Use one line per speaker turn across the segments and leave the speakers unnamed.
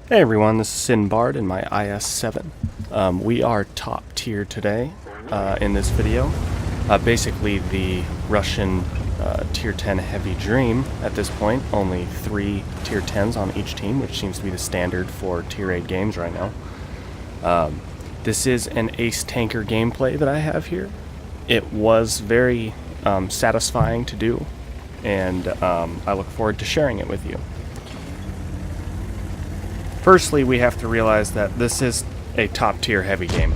Hey everyone, this is Sinbard in my IS-7. We are top tier today in this video. Basically the Russian tier 10 heavy dream at this point. Only 3 tier 10s on each team, which seems to be the standard for tier 8 games right now. This is an ace tanker gameplay that I have here. It was very satisfying to do, and I look forward to sharing it with you. Firstly, we have to realize that this is a top-tier heavy game.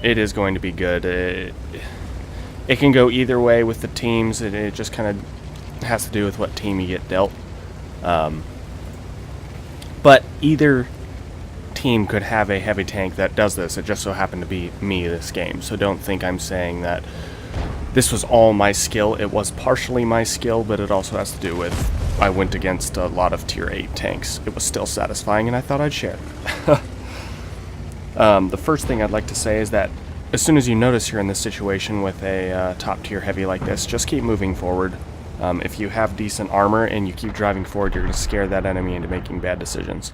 It is going to be good. It can go either way with the teams. It just kind of has to do with what team you get dealt. But either team could have a heavy tank that does this. It just so happened to be me this game. So don't think I'm saying that this was all my skill. It was partially my skill, but it also has to do with I went against a lot of tier 8 tanks. It was still satisfying, and I thought I'd share. The first thing I'd like to say is that as soon as you notice you're in this situation with a top tier heavy like this, just keep moving forward. If you have decent armor and you keep driving forward, you're going to scare that enemy into making bad decisions.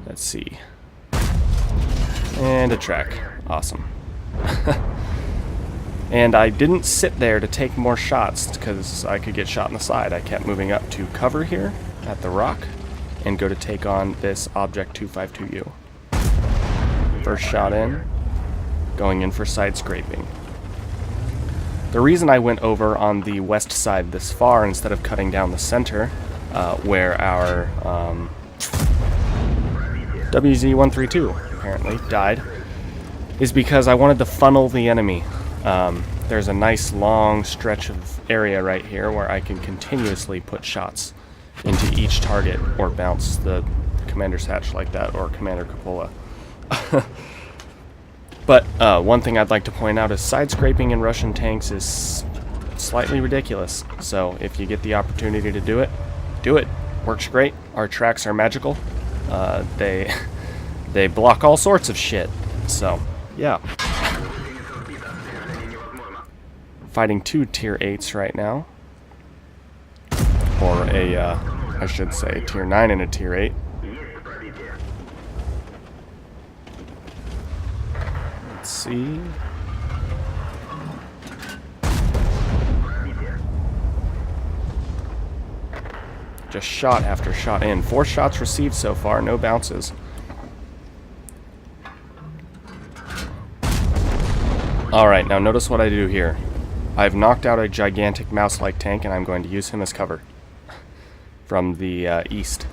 Let's see. And a track. Awesome. And I didn't sit there to take more shots because I could get shot in the side. I kept moving up to cover here at the rock and go to take on this Object 252U. First shot in, going in for side scraping. The reason I went over on the west side this far instead of cutting down the center, where our WZ-132 apparently died, is because I wanted to funnel the enemy. There's a nice long stretch of area right here where I can continuously put shots into each target or bounce the commander's hatch like that, or Commander Cupola. But one thing I'd like to point out is side scraping in Russian tanks is slightly ridiculous. So if you get the opportunity to do it, do it. Works great. Our tracks are magical. They block all sorts of shit. So yeah. Fighting 2 tier 8s right now, or I should say tier 9 and a tier 8. Let's see. Just shot after shot in. 4 shots received so far, no bounces. Alright, now notice what I do here. I've knocked out a gigantic mouse-like tank, and I'm going to use him as cover from the east.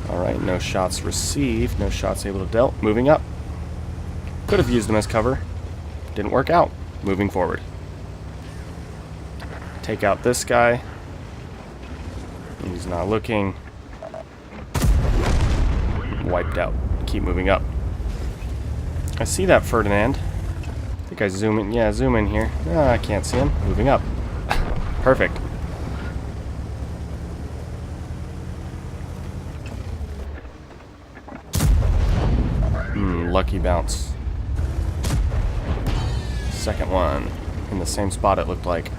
Alright, no shots received, no shots able to dealt. Moving up. Could have used him as cover. Didn't work out. Moving forward. Take out this guy. He's not looking. Wiped out. Keep moving up. I see that Ferdinand. I think I zoom in. Yeah, zoom in here. I can't see him. Moving up. Perfect. Lucky bounce. Second one. In the same spot it looked like.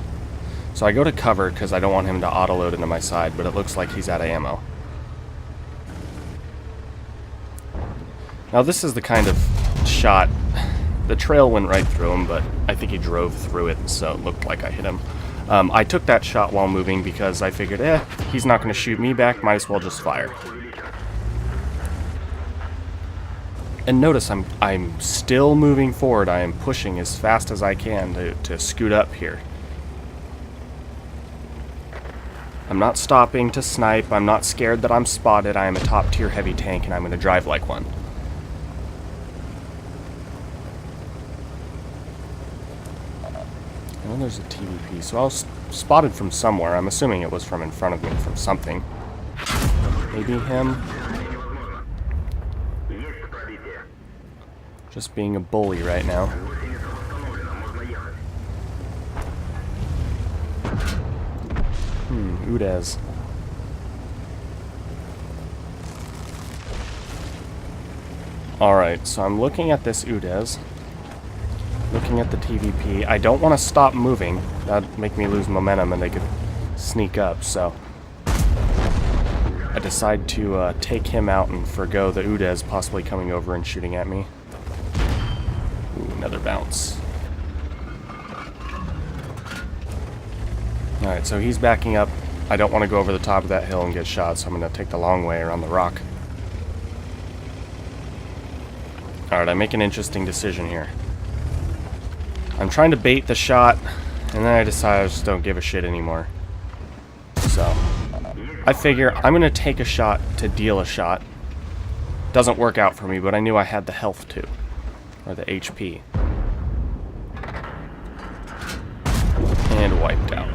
So I go to cover because I don't want him to auto-load into my side, but it looks like he's out of ammo. Now this is the kind of shot. The trail went right through him, but I think he drove through it, so it looked like I hit him. I took that shot while moving because I figured, he's not going to shoot me back, might as well just fire. And notice I'm still moving forward. I am pushing as fast as I can to scoot up here. I'm not stopping to snipe. I'm not scared that I'm spotted. I am a top tier heavy tank, and I'm going to drive like one. Well, there's a TVP, so I was spotted from somewhere. I'm assuming it was from in front of me, from something. Maybe him. Just being a bully right now. Udez. Alright, so I'm looking at this Udez. Looking at the TVP. I don't want to stop moving. That'd make me lose momentum and they could sneak up, so I decide to take him out and forgo the Udez possibly coming over and shooting at me. Ooh, another bounce. Alright, so he's backing up. I don't want to go over the top of that hill and get shot, so I'm going to take the long way around the rock. Alright, I make an interesting decision here. I'm trying to bait the shot, and then I decide I just don't give a shit anymore. So, I figure I'm going to take a shot to deal a shot. Doesn't work out for me, but I knew I had the health to. Or the HP. And wiped out.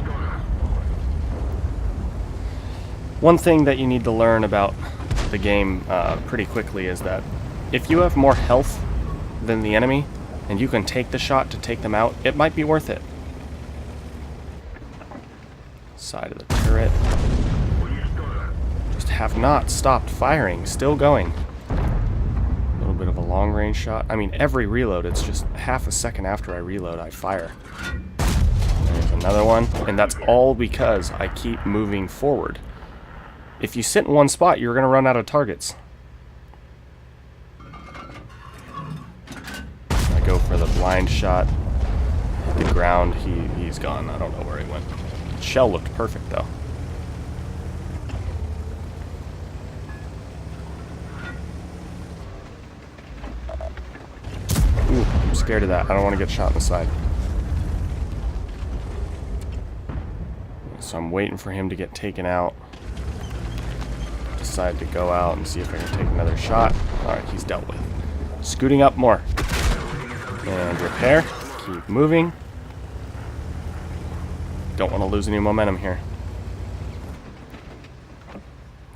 One thing that you need to learn about the game pretty quickly is that if you have more health than the enemy, and you can take the shot to take them out, it might be worth it. Side of the turret. Just have not stopped firing. Still going. A little bit of a long range shot. I mean, every reload, it's just half a second after I reload, I fire. There's another one. And that's all because I keep moving forward. If you sit in one spot, you're going to run out of targets. I go for the blind shot. Hit the ground. He's gone. I don't know where he went. Shell looked perfect, though. Ooh, I'm scared of that. I don't want to get shot in the side. So I'm waiting for him to get taken out. Decide to go out and see if I can take another shot. Alright, he's dealt with. Scooting up more. And repair. Keep moving. Don't want to lose any momentum here.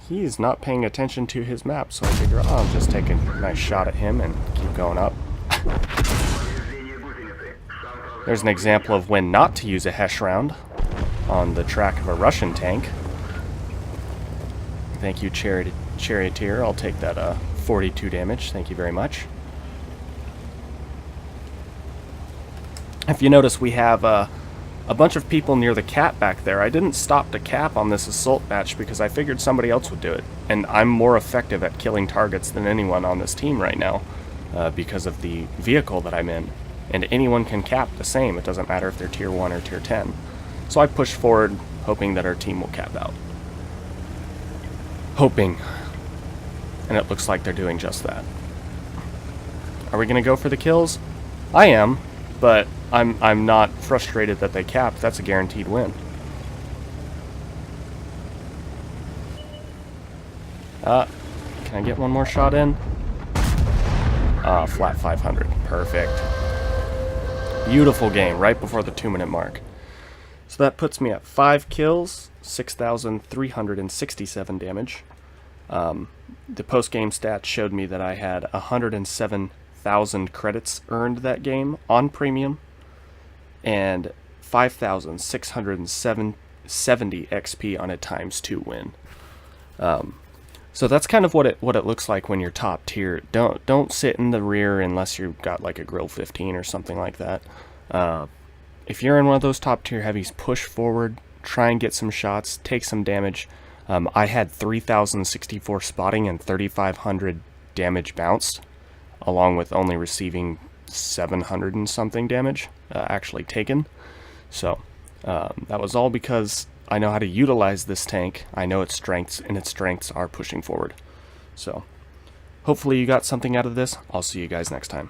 He is not paying attention to his map, so I figure I'll just take a nice shot at him and keep going up. There's an example of when not to use a Hesh round on the track of a Russian tank. Thank you, Charioteer. I'll take that 42 damage. Thank you very much. If you notice, we have a bunch of people near the cap back there. I didn't stop the cap on this assault match because I figured somebody else would do it. And I'm more effective at killing targets than anyone on this team right now because of the vehicle that I'm in. And anyone can cap the same. It doesn't matter if they're tier 1 or tier 10. So I push forward, hoping that our team will cap out. Hoping. And it looks like they're doing just that. Are we going to go for the kills? I am, but I'm not frustrated that they capped. That's a guaranteed win. Can I get one more shot in? Flat 500. Perfect. Beautiful game, right before the 2-minute mark. So that puts me at 5 kills, 6,367 damage. The post-game stats showed me that I had 107,000 credits earned that game on premium, and 5,670 XP on a ×2 win. So that's kind of what it looks like when you're top tier. Don't sit in the rear unless you've got like a grill 15 or something like that. If you're in one of those top tier heavies, push forward, try and get some shots, take some damage. I had 3,064 spotting and 3,500 damage bounced, along with only receiving 700 and something damage actually taken. So that was all because I know how to utilize this tank. I know its strengths, and its strengths are pushing forward. So hopefully you got something out of this. I'll see you guys next time.